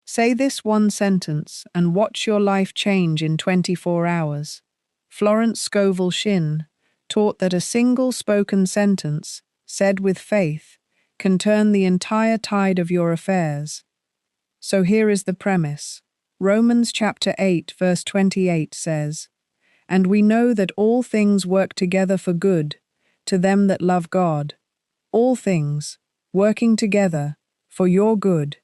Say this one sentence and watch your life change in 24 hours. Florence Scovel Shinn taught that a single spoken sentence, said with faith, can turn the entire tide of your affairs. So here is the premise. Romans chapter 8 verse 28 says, "And we know that all things work together for good, to them that love God." All things, working together, for your good.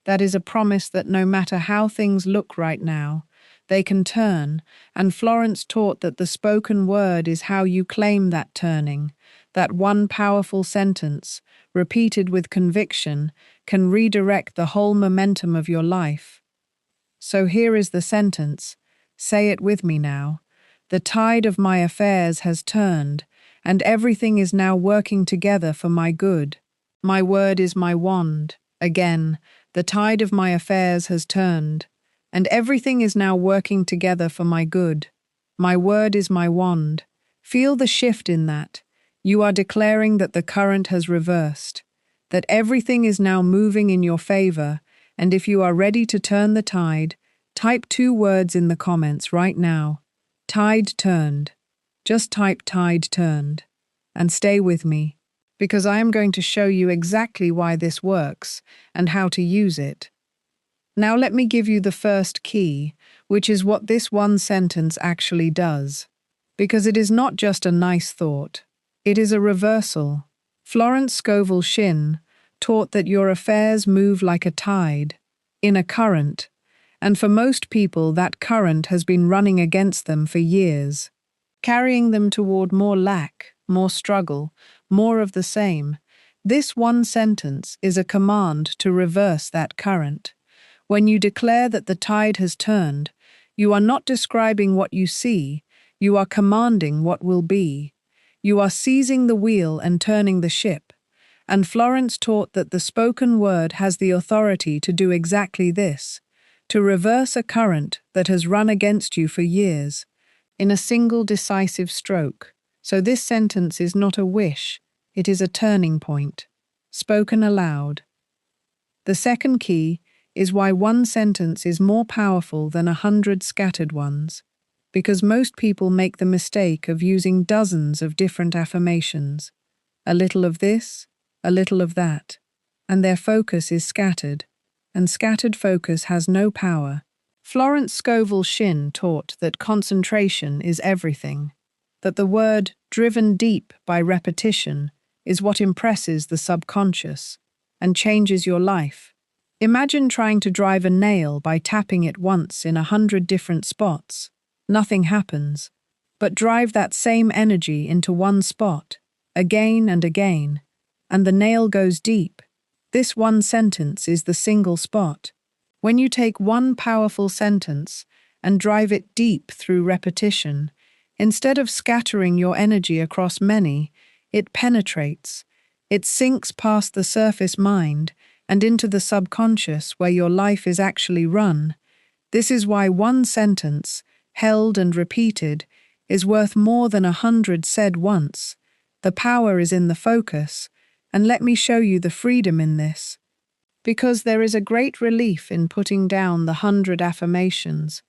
That is a promise that no matter how things look right now, they can turn, and Florence taught that the spoken word is how you claim that turning. That one powerful sentence, repeated with conviction, can redirect the whole momentum of your life. So here is the sentence. Say it with me now. The tide of my affairs has turned, and everything is now working together for my good. My word is my wand. Again, the tide of my affairs has turned, and everything is now working together for my good. My word is my wand. Feel the shift in that. You are declaring that the current has reversed, that everything is now moving in your favor, and if you are ready to turn the tide, type 2 words in the comments right now. Tide turned. Just type tide turned. And stay with me, because I am going to show you exactly why this works and how to use it. Now let me give you the first key, which is what this one sentence actually does. Because it is not just a nice thought, it is a reversal. Florence Scovel Shinn taught that your affairs move like a tide, in a current, and for most people that current has been running against them for years, carrying them toward more lack, more struggle, more of the same. This one sentence is a command to reverse that current. When you declare that the tide has turned, you are not describing what you see, you are commanding what will be. You are seizing the wheel and turning the ship. And Florence taught that the spoken word has the authority to do exactly this, to reverse a current that has run against you for years, in a single decisive stroke. So this sentence is not a wish, it is a turning point, spoken aloud. The second key is why one sentence is more powerful than 100 scattered ones, because most people make the mistake of using dozens of different affirmations, a little of this, a little of that, and their focus is scattered, and scattered focus has no power. Florence Scovel Shinn taught that concentration is everything, that the word driven deep by repetition is what impresses the subconscious and changes your life. Imagine trying to drive a nail by tapping it once in 100 different spots. Nothing happens. But drive that same energy into one spot, again and again, and the nail goes deep. This one sentence is the single spot. When you take one powerful sentence and drive it deep through repetition, instead of scattering your energy across many, it penetrates. It sinks past the surface mind and into the subconscious where your life is actually run. This is why one sentence, held and repeated, is worth more than 100 said once. The power is in the focus, and let me show you the freedom in this. Because there is a great relief in putting down the 100 affirmations.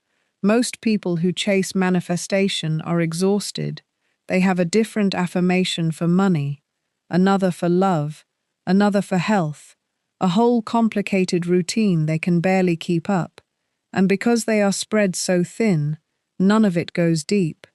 Most people who chase manifestation are exhausted. They have a different affirmation for money, another for love, another for health, a whole complicated routine they can barely keep up. And because they are spread so thin, none of it goes deep.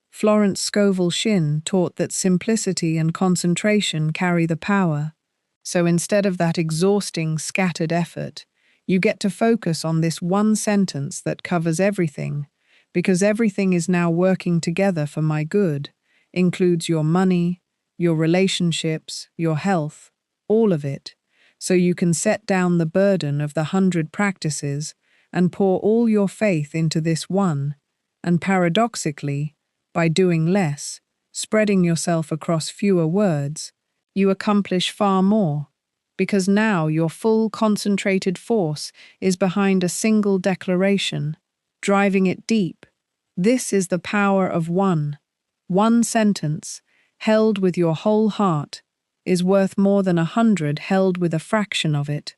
Florence Scovel Shinn taught that simplicity and concentration carry the power. So instead of that exhausting, scattered effort, you get to focus on this one sentence that covers everything, because everything is now working together for my good, includes your money, your relationships, your health, all of it, so you can set down the burden of the 100 practices and pour all your faith into this one, and paradoxically, by doing less, spreading yourself across fewer words, you accomplish far more, because now your full concentrated force is behind a single declaration, driving it deep. This is the power of one. One sentence, held with your whole heart, is worth more than 100 held with a fraction of it.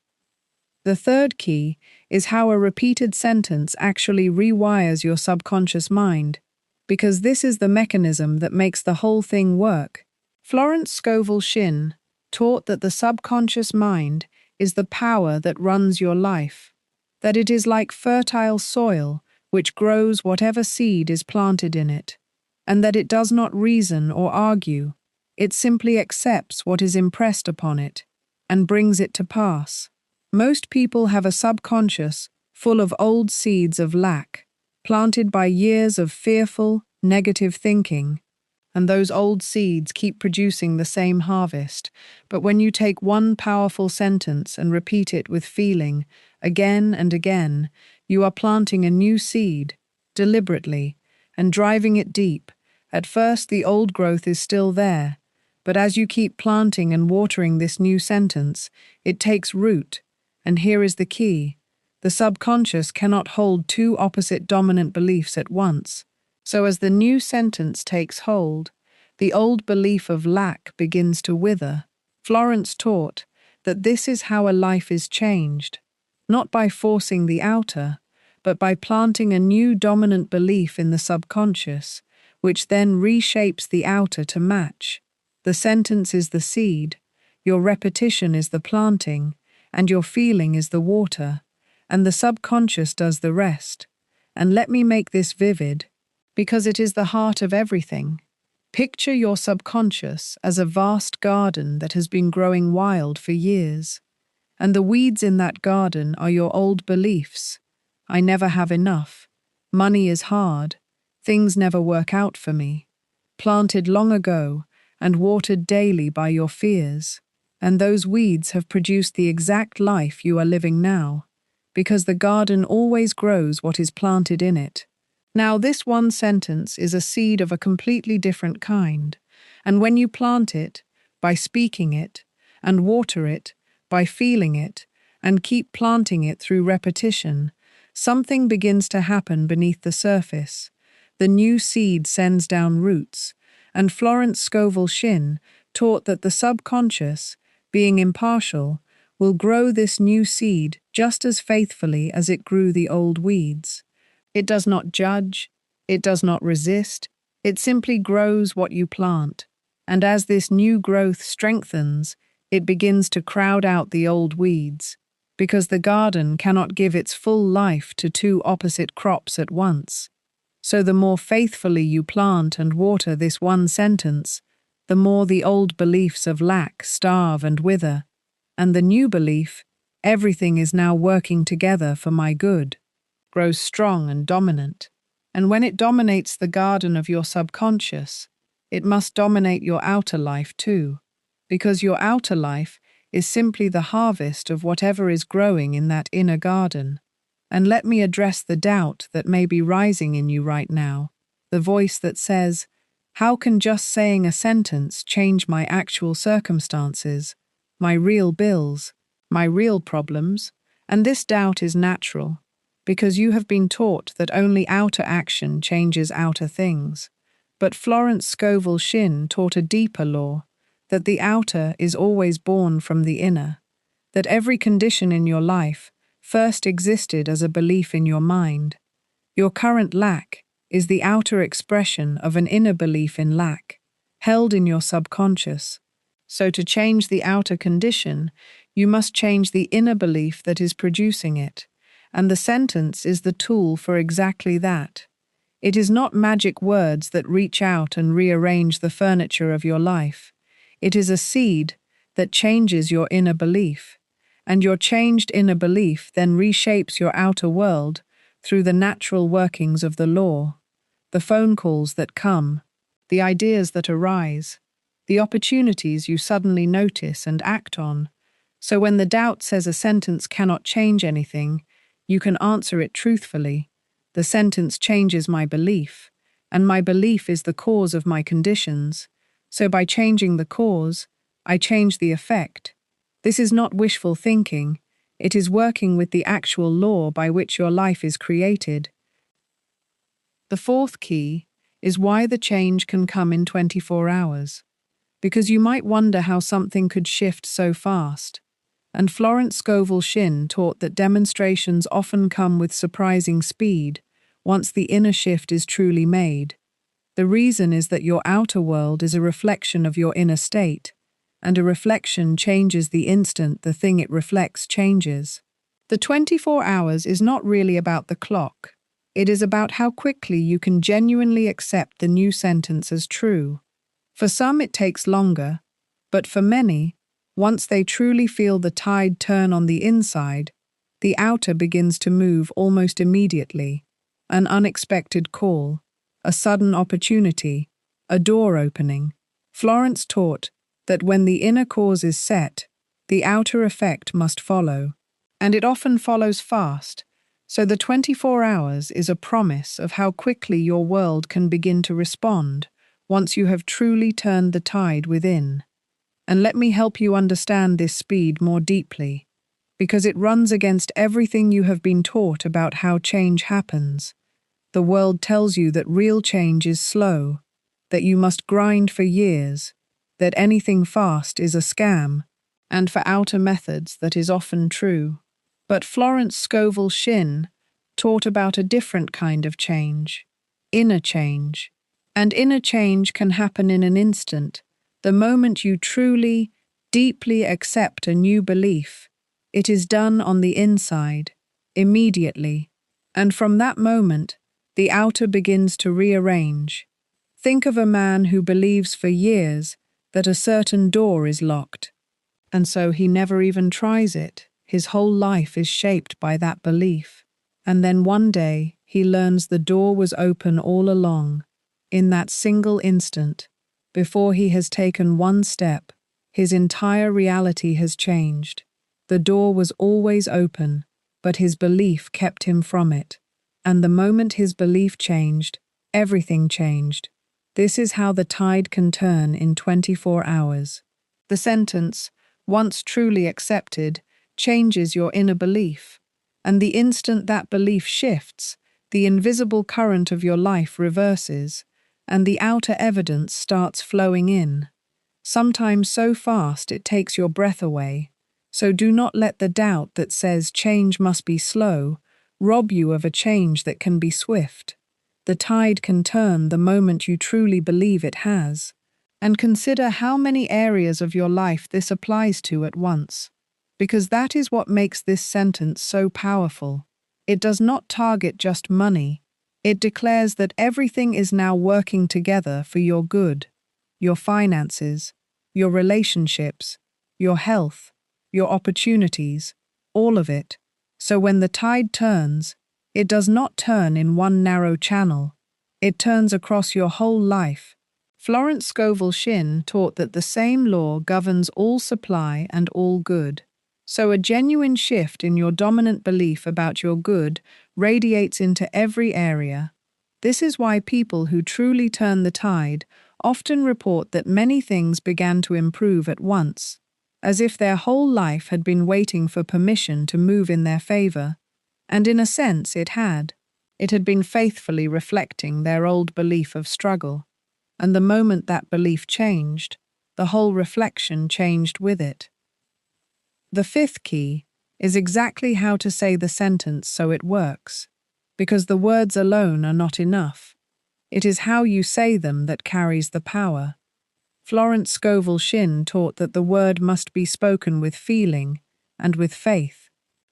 The third key is how a repeated sentence actually rewires your subconscious mind, because this is the mechanism that makes the whole thing work. Florence Scovel Shinn taught that the subconscious mind is the power that runs your life, that it is like fertile soil which grows whatever seed is planted in it, and that it does not reason or argue, it simply accepts what is impressed upon it and brings it to pass. Most people have a subconscious full of old seeds of lack, planted by years of fearful, negative thinking, and those old seeds keep producing the same harvest. But when you take one powerful sentence and repeat it with feeling, again and again, you are planting a new seed, deliberately, and driving it deep. At first the old growth is still there, but as you keep planting and watering this new sentence, it takes root. And here is the key. The subconscious cannot hold two opposite dominant beliefs at once. So as the new sentence takes hold, the old belief of lack begins to wither. Florence taught that this is how a life is changed, not by forcing the outer, but by planting a new dominant belief in the subconscious, which then reshapes the outer to match. The sentence is the seed, your repetition is the planting, and your feeling is the water, and the subconscious does the rest. And let me make this vivid, because it is the heart of everything. Picture your subconscious as a vast garden that has been growing wild for years, and the weeds in that garden are your old beliefs. I never have enough. Money is hard. Things never work out for me. Planted long ago and watered daily by your fears. And those weeds have produced the exact life you are living now, because the garden always grows what is planted in it. Now, this one sentence is a seed of a completely different kind, and when you plant it, by speaking it, and water it, by feeling it, and keep planting it through repetition, something begins to happen beneath the surface. The new seed sends down roots, and Florence Scovel Shinn taught that the subconscious, being impartial, will grow this new seed just as faithfully as it grew the old weeds. It does not judge, it does not resist, it simply grows what you plant. And as this new growth strengthens, it begins to crowd out the old weeds, because the garden cannot give its full life to two opposite crops at once. So the more faithfully you plant and water this one sentence, the more the old beliefs of lack starve and wither, and the new belief, everything is now working together for my good, grows strong and dominant. And when it dominates the garden of your subconscious, it must dominate your outer life too, because your outer life is simply the harvest of whatever is growing in that inner garden. And let me address the doubt that may be rising in you right now, the voice that says, how can just saying a sentence change my actual circumstances, my real bills, my real problems? And this doubt is natural, because you have been taught that only outer action changes outer things. But Florence Scovel Shinn taught a deeper law, that the outer is always born from the inner, that every condition in your life first existed as a belief in your mind. Your current lack is the outer expression of an inner belief in lack, held in your subconscious. So to change the outer condition, you must change the inner belief that is producing it, and the sentence is the tool for exactly that. It is not magic words that reach out and rearrange the furniture of your life. It is a seed that changes your inner belief, and your changed inner belief then reshapes your outer world through the natural workings of the law, the phone calls that come, the ideas that arise, the opportunities you suddenly notice and act on. So when the doubt says a sentence cannot change anything, you can answer it truthfully. The sentence changes my belief, and my belief is the cause of my conditions. So by changing the cause, I change the effect. This is not wishful thinking. It is working with the actual law by which your life is created. The fourth key is why the change can come in 24 hours. Because you might wonder how something could shift so fast. And Florence Scovel Shinn taught that demonstrations often come with surprising speed once the inner shift is truly made. The reason is that your outer world is a reflection of your inner state, and a reflection changes the instant the thing it reflects changes. The 24 hours is not really about the clock. It is about how quickly you can genuinely accept the new sentence as true. For some it takes longer, but for many, once they truly feel the tide turn on the inside, the outer begins to move almost immediately. An unexpected call, a sudden opportunity, a door opening. Florence taught that when the inner cause is set, the outer effect must follow. And it often follows fast, so the 24 hours is a promise of how quickly your world can begin to respond once you have truly turned the tide within. And let me help you understand this speed more deeply, because it runs against everything you have been taught about how change happens. The world tells you that real change is slow, that you must grind for years, that anything fast is a scam, and for outer methods that is often true. But Florence Scovel Shinn taught about a different kind of change, inner change. And inner change can happen in an instant, the moment you truly, deeply accept a new belief. It is done on the inside, immediately, and from that moment, the outer begins to rearrange. Think of a man who believes for years that a certain door is locked, and so he never even tries it. His whole life is shaped by that belief. And then one day, he learns the door was open all along. In that single instant, before he has taken one step, his entire reality has changed. The door was always open, but his belief kept him from it. And the moment his belief changed, everything changed. This is how the tide can turn in 24 hours. The sentence, once truly accepted, changes your inner belief. And the instant that belief shifts, the invisible current of your life reverses, and the outer evidence starts flowing in. Sometimes so fast it takes your breath away. So do not let the doubt that says change must be slow rob you of a change that can be swift. The tide can turn the moment you truly believe it has. And consider how many areas of your life this applies to at once. Because that is what makes this sentence so powerful. It does not target just money. It declares that everything is now working together for your good. Your finances, your relationships, your health, your opportunities, all of it. So when the tide turns, it does not turn in one narrow channel. It turns across your whole life. Florence Scovel Shinn taught that the same law governs all supply and all good. So a genuine shift in your dominant belief about your good radiates into every area. This is why people who truly turn the tide often report that many things began to improve at once, as if their whole life had been waiting for permission to move in their favor. And in a sense, it had. It had been faithfully reflecting their old belief of struggle. And the moment that belief changed, the whole reflection changed with it. The fifth key is exactly how to say the sentence so it works, because the words alone are not enough. It is how you say them that carries the power. Florence Scovel Shinn taught that the word must be spoken with feeling and with faith.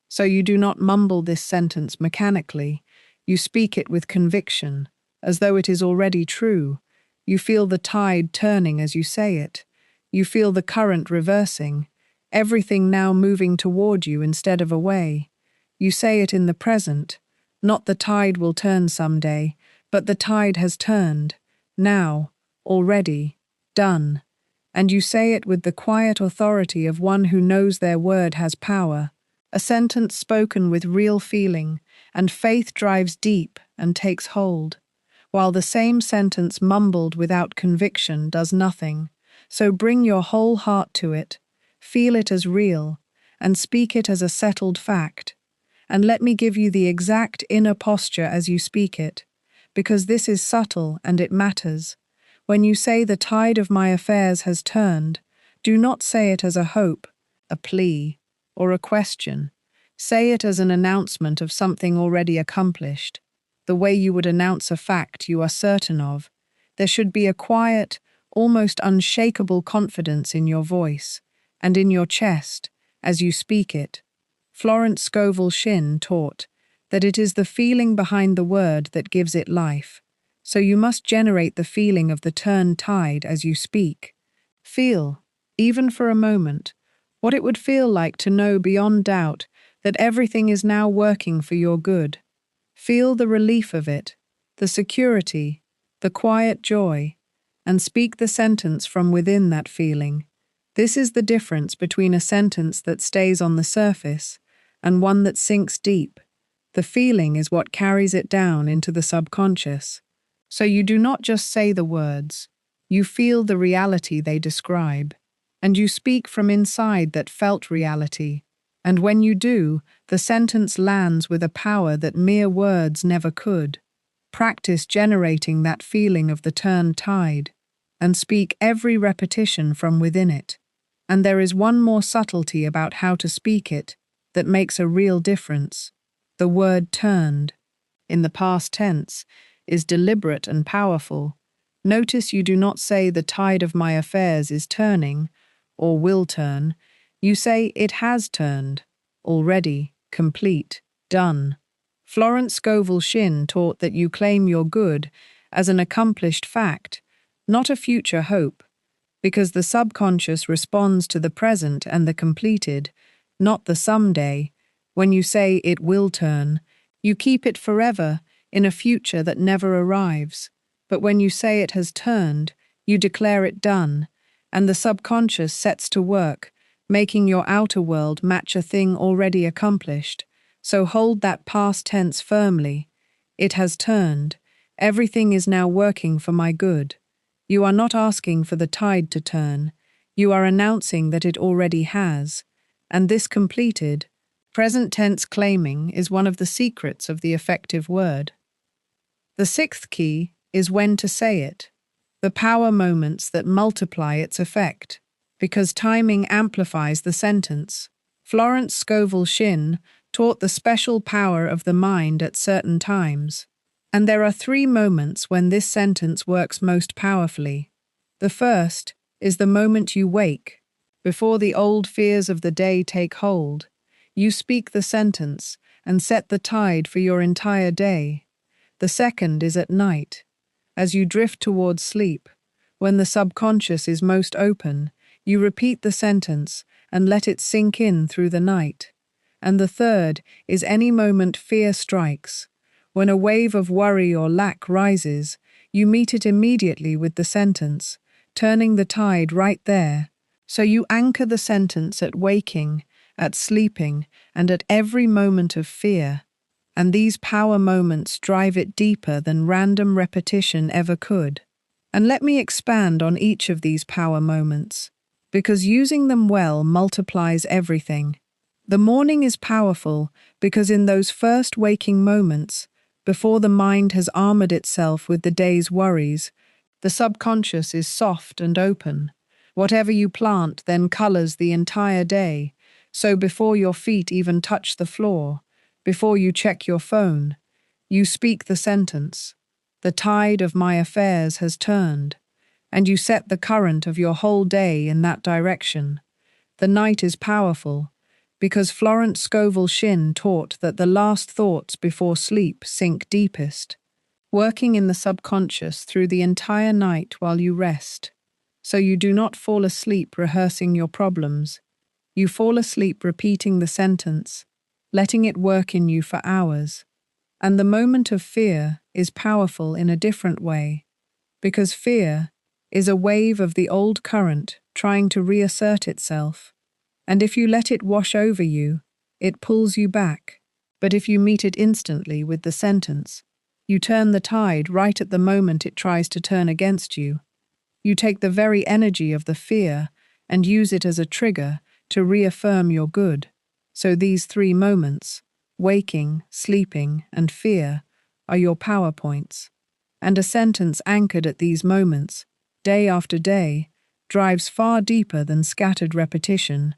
So you do not mumble this sentence mechanically, you speak it with conviction, as though it is already true. You feel the tide turning as you say it. You feel the current reversing, everything now moving toward you instead of away. You say it in the present, not the tide will turn someday, but the tide has turned, now, already, done. And you say it with the quiet authority of one who knows their word has power, a sentence spoken with real feeling, and faith drives deep and takes hold, while the same sentence mumbled without conviction does nothing. So bring your whole heart to it, feel it as real, and speak it as a settled fact. And let me give you the exact inner posture as you speak it, because this is subtle and it matters. When you say the tide of my affairs has turned, do not say it as a hope, a plea, or a question. Say it as an announcement of something already accomplished, the way you would announce a fact you are certain of. There should be a quiet, almost unshakable confidence in your voice and in your chest as you speak it. Florence Scovel Shinn taught that it is the feeling behind the word that gives it life, so you must generate the feeling of the turned tide as you speak. Feel, even for a moment, what it would feel like to know beyond doubt that everything is now working for your good. Feel the relief of it, the security, the quiet joy, and speak the sentence from within that feeling. This is the difference between a sentence that stays on the surface and one that sinks deep. The feeling is what carries it down into the subconscious. So you do not just say the words, you feel the reality they describe, and you speak from inside that felt reality. And when you do, the sentence lands with a power that mere words never could. Practice generating that feeling of the turned tide, and speak every repetition from within it. And there is one more subtlety about how to speak it that makes a real difference. The word turned, in the past tense, is deliberate and powerful. Notice you do not say the tide of my affairs is turning, or will turn. You say it has turned, already, complete, done. Florence Scovel Shinn taught that you claim your good as an accomplished fact, not a future hope, because the subconscious responds to the present and the completed, not the someday. When you say it will turn, you keep it forever in a future that never arrives. But when you say it has turned, you declare it done, and the subconscious sets to work, making your outer world match a thing already accomplished. So hold that past tense firmly. It has turned. Everything is now working for my good. You are not asking for the tide to turn. You are announcing that it already has. And this completed, present tense claiming is one of the secrets of the effective word. The sixth key is when to say it. The power moments that multiply its effect, because timing amplifies the sentence. Florence Scovel Shinn taught the special power of the mind at certain times. And there are 3 moments when this sentence works most powerfully. The first is the moment you wake. Before the old fears of the day take hold, you speak the sentence and set the tide for your entire day. The second is at night, as you drift towards sleep. When the subconscious is most open, you repeat the sentence and let it sink in through the night. And the third is any moment fear strikes. When a wave of worry or lack rises, you meet it immediately with the sentence, turning the tide right there. So you anchor the sentence at waking, at sleeping, and at every moment of fear. And these power moments drive it deeper than random repetition ever could. And let me expand on each of these power moments, because using them well multiplies everything. The morning is powerful because in those first waking moments, before the mind has armored itself with the day's worries, the subconscious is soft and open. Whatever you plant then colors the entire day. So before your feet even touch the floor, before you check your phone, you speak the sentence, "The tide of my affairs has turned," and you set the current of your whole day in that direction. The night is powerful because Florence Scovel Shinn taught that the last thoughts before sleep sink deepest, working in the subconscious through the entire night while you rest. So you do not fall asleep rehearsing your problems. You fall asleep repeating the sentence, letting it work in you for hours. And the moment of fear is powerful in a different way, because fear is a wave of the old current trying to reassert itself. And if you let it wash over you, it pulls you back. But if you meet it instantly with the sentence, you turn the tide right at the moment it tries to turn against you. You take the very energy of the fear and use it as a trigger to reaffirm your good. So these 3 moments, waking, sleeping, and fear, are your power points. And a sentence anchored at these moments, day after day, drives far deeper than scattered repetition,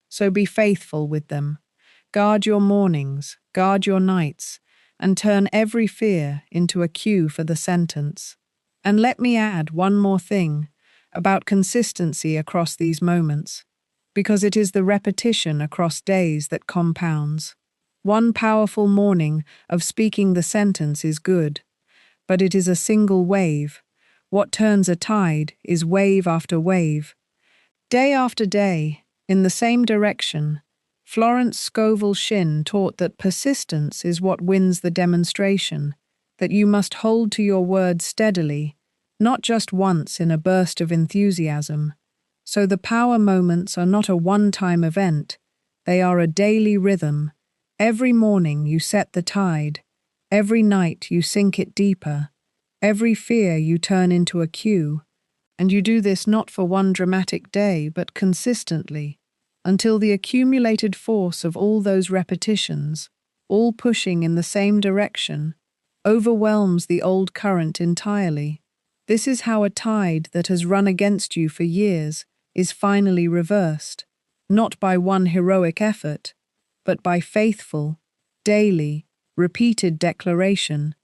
So be faithful with them. Guard your mornings, guard your nights, and turn every fear into a cue for the sentence. And let me add one more thing about consistency across these moments, because it is the repetition across days that compounds. One powerful morning of speaking the sentence is good, but it is a single wave. What turns a tide is wave after wave. Day after day, in the same direction, Florence Scovel Shinn taught that persistence is what wins the demonstration, that you must hold to your word steadily, not just once in a burst of enthusiasm. So the power moments are not a one-time event, they are a daily rhythm. Every morning you set the tide, every night you sink it deeper, every fear you turn into a cue. And you do this not for one dramatic day, but consistently, until the accumulated force of all those repetitions, all pushing in the same direction, overwhelms the old current entirely. This is how a tide that has run against you for years is finally reversed, not by one heroic effort, but by faithful, daily, repeated declaration,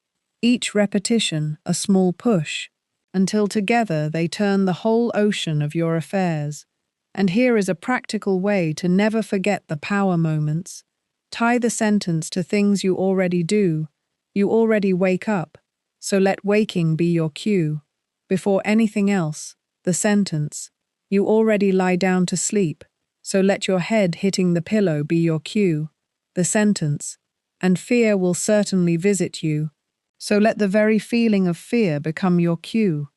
each repetition a small push, until together they turn the whole ocean of your affairs. And here is a practical way to never forget the power moments. Tie the sentence to things you already do. You already wake up, so let waking be your cue. Before anything else, the sentence. You already lie down to sleep, so let your head hitting the pillow be your cue. The sentence. And fear will certainly visit you, so let the very feeling of fear become your cue.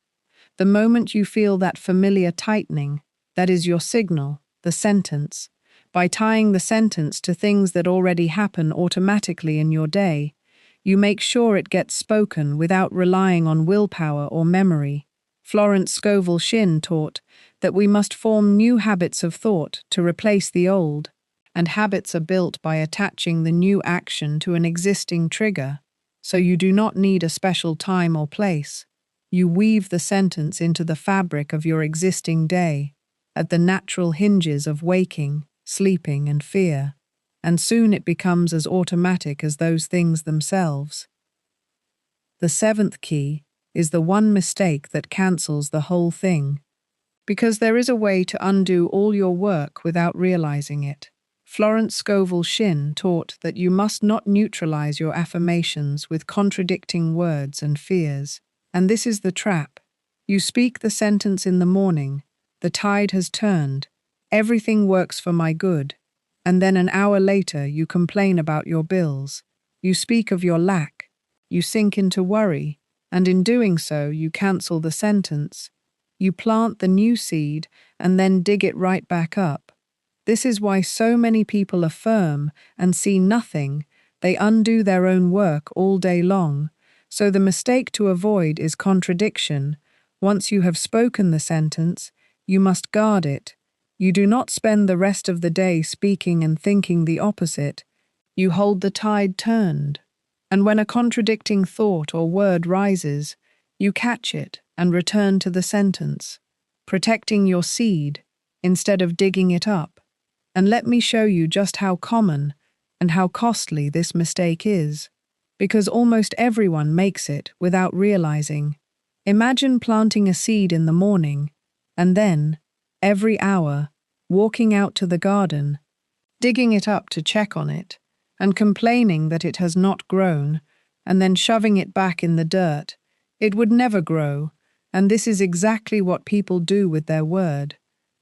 The moment you feel that familiar tightening, that is your signal, the sentence. By tying the sentence to things that already happen automatically in your day, you make sure it gets spoken without relying on willpower or memory. Florence Scovel Shinn taught that we must form new habits of thought to replace the old, and habits are built by attaching the new action to an existing trigger. So you do not need a special time or place. You weave the sentence into the fabric of your existing day, at the natural hinges of waking, sleeping, and fear, and soon it becomes as automatic as those things themselves. The seventh key is the one mistake that cancels the whole thing, because there is a way to undo all your work without realizing it. Florence Scovel Shinn taught that you must not neutralize your affirmations with contradicting words and fears. And this is the trap. You speak the sentence in the morning, the tide has turned, everything works for my good, and then an hour later you complain about your bills. You speak of your lack, you sink into worry, and in doing so you cancel the sentence. You plant the new seed and then dig it right back up. This is why so many people affirm and see nothing. They undo their own work all day long. So the mistake to avoid is contradiction. Once you have spoken the sentence, you must guard it. You do not spend the rest of the day speaking and thinking the opposite. You hold the tide turned. And when a contradicting thought or word rises, you catch it and return to the sentence, protecting your seed instead of digging it up. And let me show you just how common and how costly this mistake is, because almost everyone makes it without realizing. Imagine planting a seed in the morning, and then, every hour, walking out to the garden, digging it up to check on it, and complaining that it has not grown, and then shoving it back in the dirt. It would never grow, and this is exactly what people do with their word.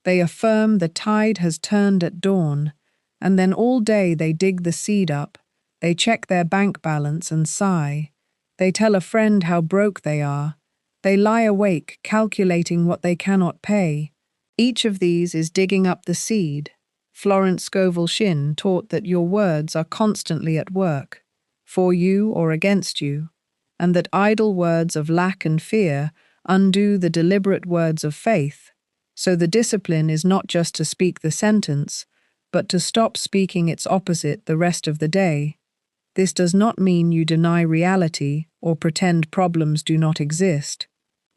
They affirm the tide has turned at dawn, and then all day they dig the seed up, they check their bank balance and sigh. They tell a friend how broke they are. They lie awake calculating what they cannot pay. Each of these is digging up the seed. Florence Scovel Shinn taught that your words are constantly at work, for you or against you, and that idle words of lack and fear undo the deliberate words of faith. So the discipline is not just to speak the sentence, but to stop speaking its opposite the rest of the day. This does not mean you deny reality or pretend problems do not exist.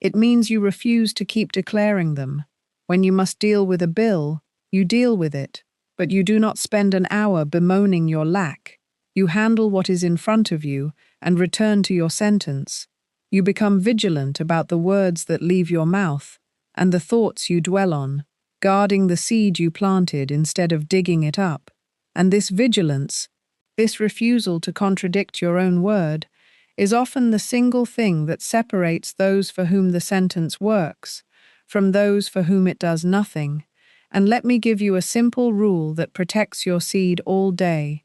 It means you refuse to keep declaring them. When you must deal with a bill, you deal with it, But you do not spend an hour bemoaning your lack. You handle what is in front of you and return to your sentence. You become vigilant about the words that leave your mouth and the thoughts you dwell on, guarding the seed you planted instead of digging it up. And this vigilance, this refusal to contradict your own word, is often the single thing that separates those for whom the sentence works from those for whom it does nothing. And let me give you a simple rule that protects your seed all day.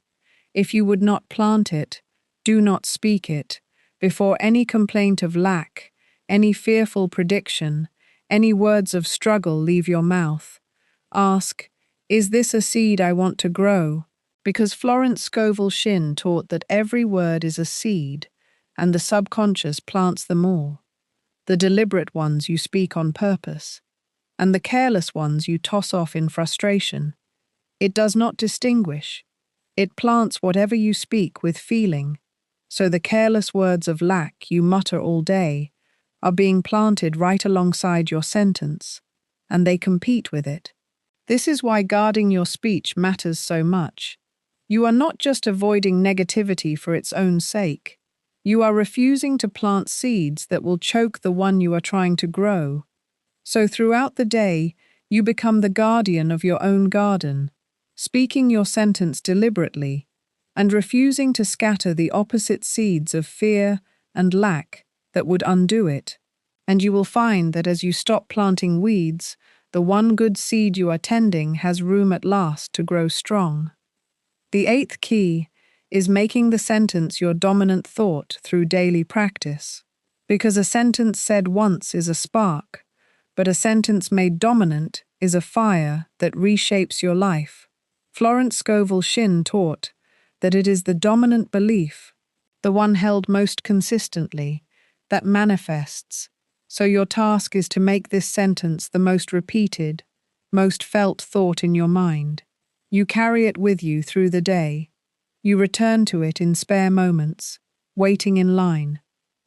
If you would not plant it, do not speak it. Before any complaint of lack, any fearful prediction, any words of struggle leave your mouth, ask, is this a seed I want to grow? Because Florence Scovel Shinn taught that every word is a seed, and the subconscious plants them all. The deliberate ones you speak on purpose, and the careless ones you toss off in frustration. It does not distinguish. It plants whatever you speak with feeling. So the careless words of lack you mutter all day are being planted right alongside your sentence, and they compete with it. This is why guarding your speech matters so much. You are not just avoiding negativity for its own sake. You are refusing to plant seeds that will choke the one you are trying to grow. So throughout the day, you become the guardian of your own garden, speaking your sentence deliberately and refusing to scatter the opposite seeds of fear and lack that would undo it. And you will find that as you stop planting weeds, the one good seed you are tending has room at last to grow strong. The eighth key is making the sentence your dominant thought through daily practice. Because a sentence said once is a spark, but a sentence made dominant is a fire that reshapes your life. Florence Scovel Shinn taught that it is the dominant belief, the one held most consistently, that manifests. So your task is to make this sentence the most repeated, most felt thought in your mind. You carry it with you through the day. You return to it in spare moments, waiting in line,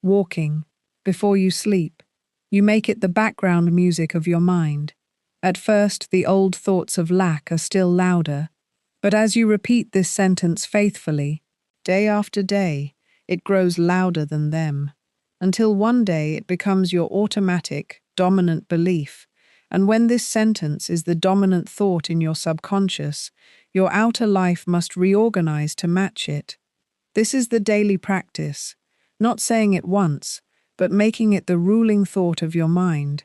walking, before you sleep. You make it the background music of your mind. At first, the old thoughts of lack are still louder, but as you repeat this sentence faithfully, day after day, it grows louder than them, until one day it becomes your automatic, dominant belief. And when this sentence is the dominant thought in your subconscious, your outer life must reorganize to match it. This is the daily practice, not saying it once, but making it the ruling thought of your mind.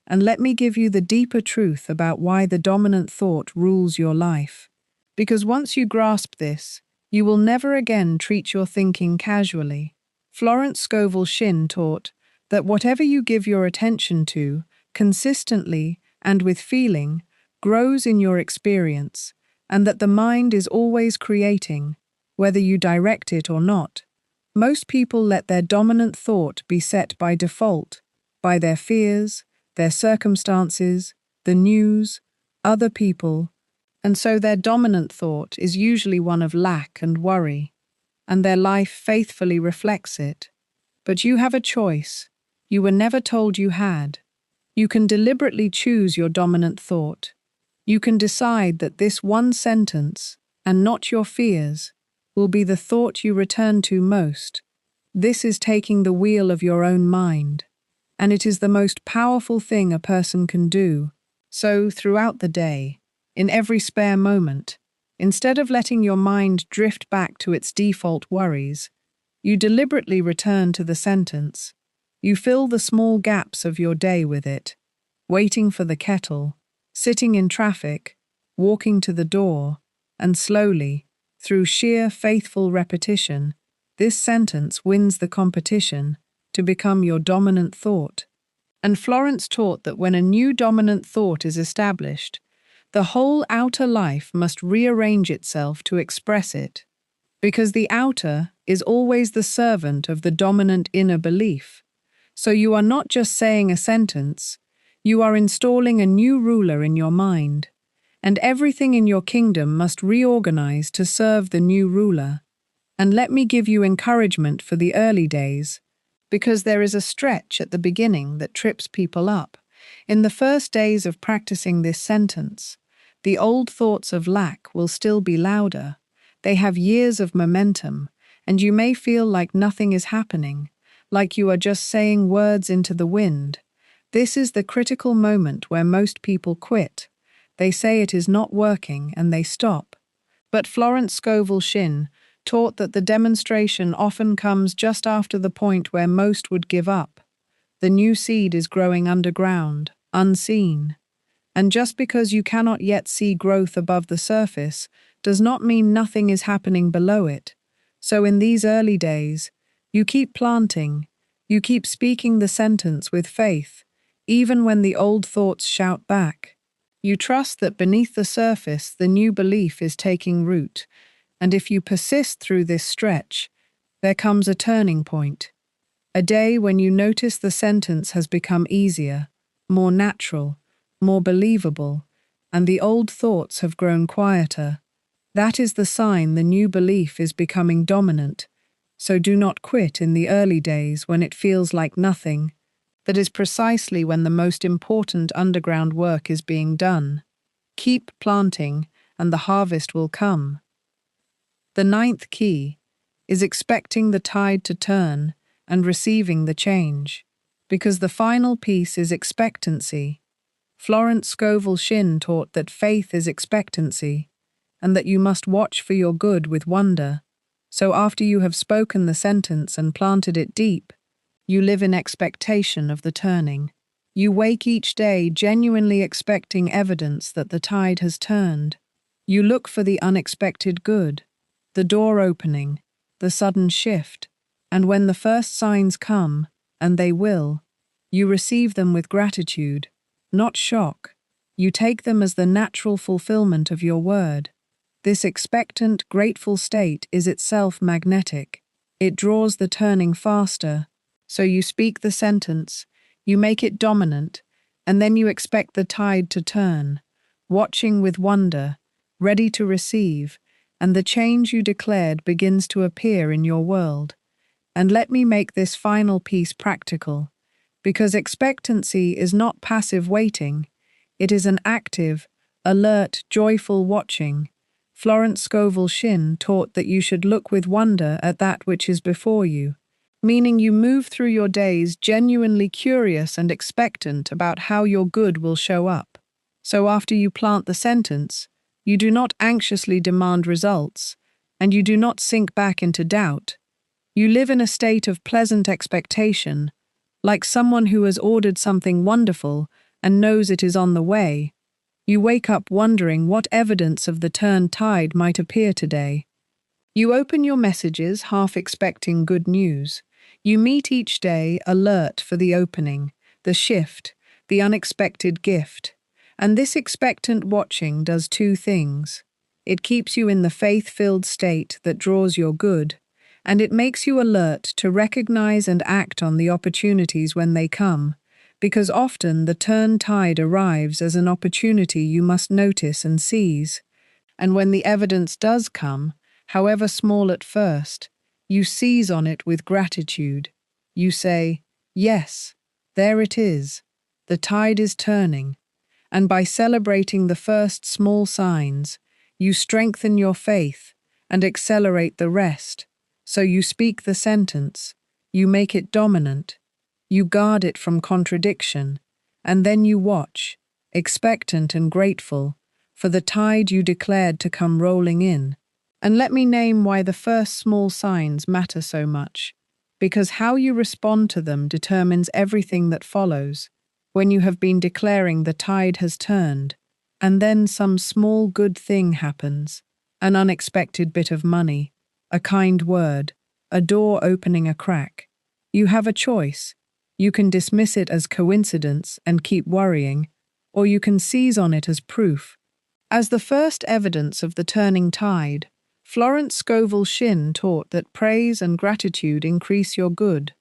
And let me give you the deeper truth about why the dominant thought rules your life. Because once you grasp this, you will never again treat your thinking casually. Florence Scovel Shinn taught that whatever you give your attention to, consistently and with feeling, grows in your experience, and that the mind is always creating, whether you direct it or not. Most people let their dominant thought be set by default, by their fears, their circumstances, the news, other people, and so their dominant thought is usually one of lack and worry, and their life faithfully reflects it. But you have a choice. You were never told you had. You can deliberately choose your dominant thought. You can decide that this one sentence, and not your fears, will be the thought you return to most. This is taking the wheel of your own mind, and it is the most powerful thing a person can do. So, throughout the day, in every spare moment, instead of letting your mind drift back to its default worries, you deliberately return to the sentence. You fill the small gaps of your day with it, waiting for the kettle, sitting in traffic, walking to the door, and slowly, through sheer faithful repetition, this sentence wins the competition to become your dominant thought. And Florence taught that when a new dominant thought is established, the whole outer life must rearrange itself to express it, because the outer is always the servant of the dominant inner belief. So you are not just saying a sentence, you are installing a new ruler in your mind, and everything in your kingdom must reorganize to serve the new ruler. And let me give you encouragement for the early days, because there is a stretch at the beginning that trips people up. In the first days of practicing this sentence, The old thoughts of lack will still be louder. They have years of momentum, and you may feel like nothing is happening, like you are just saying words into the wind. This is the critical moment where most people quit. They say it is not working and they stop. But Florence Scovel Shinn taught that the demonstration often comes just after the point where most would give up. The new seed is growing underground, unseen. And just because you cannot yet see growth above the surface does not mean nothing is happening below it. So in these early days, you keep planting, you keep speaking the sentence with faith, even when the old thoughts shout back. You trust that beneath the surface the new belief is taking root, and if you persist through this stretch, there comes a turning point. A day when you notice the sentence has become easier, more natural, more believable, and the old thoughts have grown quieter. That is the sign the new belief is becoming dominant. So do not quit in the early days when it feels like nothing. That is precisely when the most important underground work is being done. Keep planting, and the harvest will come. The ninth key is expecting the tide to turn and receiving the change, because the final piece is expectancy. Florence Scovel Shinn taught that faith is expectancy, and that you must watch for your good with wonder. So after you have spoken the sentence and planted it deep, you live in expectation of the turning. You wake each day genuinely expecting evidence that the tide has turned. You look for the unexpected good, the door opening, the sudden shift, and when the first signs come, and they will, you receive them with gratitude, not shock. You take them as the natural fulfillment of your word. This expectant, grateful state is itself magnetic. It draws the turning faster. So you speak the sentence, you make it dominant, and then you expect the tide to turn, watching with wonder, ready to receive, and the change you declared begins to appear in your world. And let me make this final piece practical, because expectancy is not passive waiting, it is an active, alert, joyful watching. Florence Scovel Shinn taught that you should look with wonder at that which is before you, meaning you move through your days genuinely curious and expectant about how your good will show up. So after you plant the sentence, you do not anxiously demand results, and you do not sink back into doubt. You live in a state of pleasant expectation, like someone who has ordered something wonderful and knows it is on the way. You wake up wondering what evidence of the turned tide might appear today. You open your messages half expecting good news. You meet each day alert for the opening, the shift, the unexpected gift. And this expectant watching does two things. It keeps you in the faith-filled state that draws your good, and it makes you alert to recognize and act on the opportunities when they come, because often the turned tide arrives as an opportunity you must notice and seize. And when the evidence does come, however small at first, you seize on it with gratitude. You say, "Yes, there it is. The tide is turning." And by celebrating the first small signs, you strengthen your faith and accelerate the rest. So you speak the sentence, you make it dominant, you guard it from contradiction, and then you watch, expectant and grateful, for the tide you declared to come rolling in. And let me name why the first small signs matter so much, because how you respond to them determines everything that follows. When you have been declaring the tide has turned, and then some small good thing happens, an unexpected bit of money, a kind word, a door opening a crack, you have a choice. You can dismiss it as coincidence and keep worrying, or you can seize on it as proof. As the first evidence of the turning tide, Florence Scovel Shinn taught that praise and gratitude increase your good,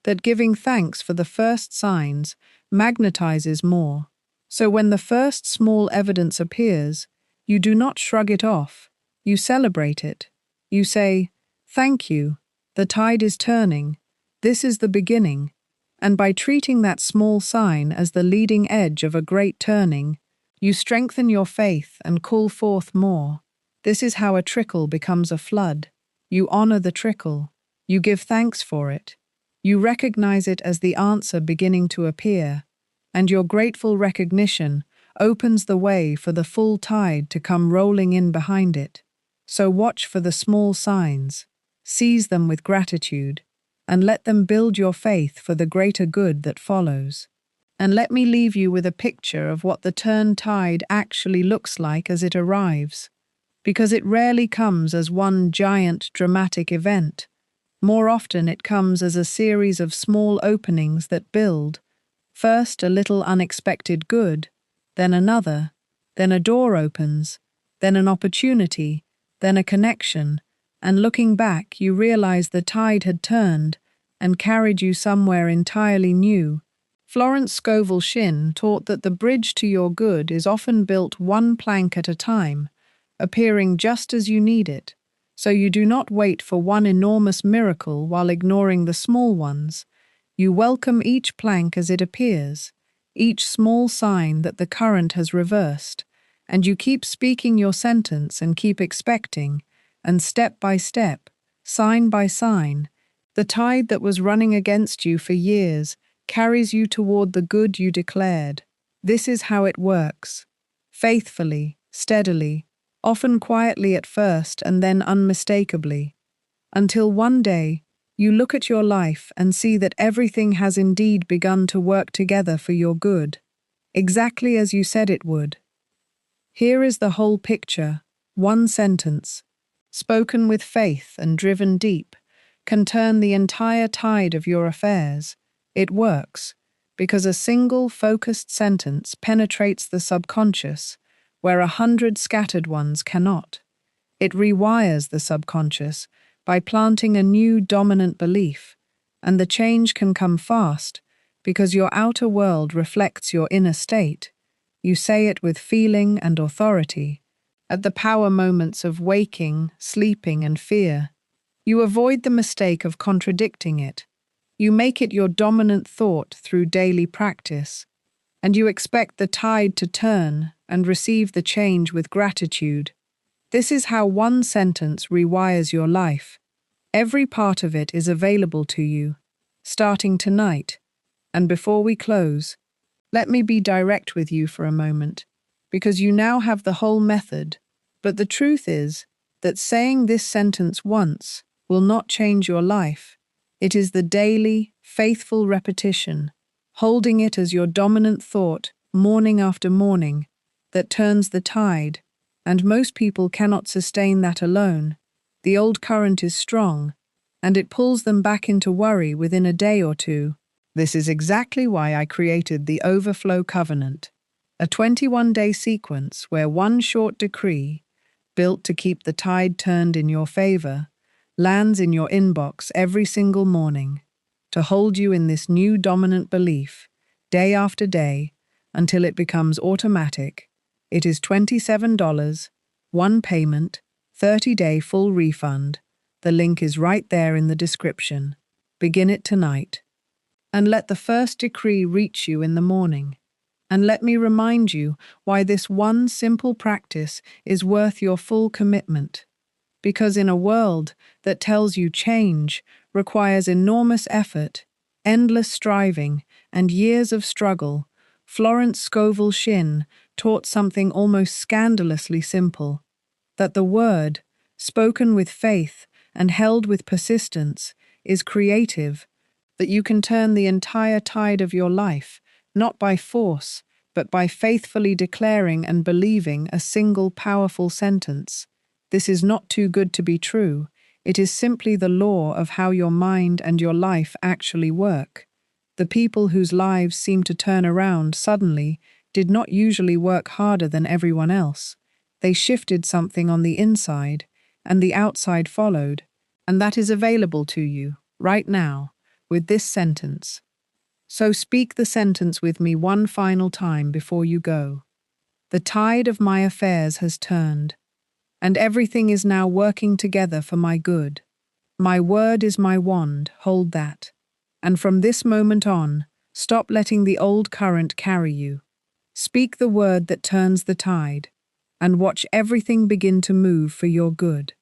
that giving thanks for the first signs magnetizes more. So when the first small evidence appears, you do not shrug it off, you celebrate it. You say, "Thank you, the tide is turning, this is the beginning." And by treating that small sign as the leading edge of a great turning, You strengthen your faith and call forth more. This is how a trickle becomes a flood. You honor the trickle. You give thanks for it. You recognize it as the answer beginning to appear, and your grateful recognition opens the way for the full tide to come rolling in behind it. So watch for the small signs, seize them with gratitude, and let them build your faith for the greater good that follows. And let me leave you with a picture of what the turned tide actually looks like as it arrives, because it rarely comes as one giant dramatic event. More often it comes as a series of small openings that build, first a little unexpected good, then another, then a door opens, then an opportunity, then a connection, and looking back you realize the tide had turned and carried you somewhere entirely new. Florence Scovel Shinn taught that the bridge to your good is often built one plank at a time, appearing just as you need it, so you do not wait for one enormous miracle while ignoring the small ones. You welcome each plank as it appears, each small sign that the current has reversed, and you keep speaking your sentence and keep expecting, and step by step, sign by sign, the tide that was running against you for years carries you toward the good you declared. This is how it works. Faithfully, steadily, often quietly at first and then unmistakably, until one day you look at your life and see that everything has indeed begun to work together for your good, exactly as you said it would. Here is the whole picture, one sentence, spoken with faith and driven deep, can turn the entire tide of your affairs. It works because a single focused sentence penetrates the subconscious, where 100 scattered ones cannot. It rewires the subconscious by planting a new dominant belief, and the change can come fast because your outer world reflects your inner state. You say it with feeling and authority. At the power moments of waking, sleeping, and fear, you avoid the mistake of contradicting it. You make it your dominant thought through daily practice, and you expect the tide to turn and receive the change with gratitude. This is how one sentence rewires your life. Every part of it is available to you, starting tonight. And before we close, let me be direct with you for a moment, because you now have the whole method. But the truth is that saying this sentence once will not change your life. It is the daily, faithful repetition, holding it as your dominant thought morning after morning, that turns the tide, and most people cannot sustain that alone. The old current is strong, and it pulls them back into worry within a day or two. This is exactly why I created the Overflow Covenant, a 21-day sequence where one short decree, built to keep the tide turned in your favor, lands in your inbox every single morning, to hold you in this new dominant belief, day after day, until it becomes automatic. It is $27, one payment, 30-day full refund. The link is right there in the description. Begin it tonight. And let the first decree reach you in the morning. And let me remind you why this one simple practice is worth your full commitment. Because in a world that tells you change requires enormous effort, endless striving, and years of struggle, Florence Scovel Shinn taught something almost scandalously simple: that the word, spoken with faith and held with persistence, is creative, that you can turn the entire tide of your life, not by force, but by faithfully declaring and believing a single powerful sentence. This is not too good to be true. It is simply the law of how your mind and your life actually work. The people whose lives seem to turn around suddenly did not usually work harder than everyone else. They shifted something on the inside, and the outside followed. And that is available to you, right now, with this sentence. So speak the sentence with me one final time before you go. The tide of my affairs has turned, and everything is now working together for my good. My word is my wand, hold that. And from this moment on, stop letting the old current carry you. Speak the word that turns the tide, and watch everything begin to move for your good.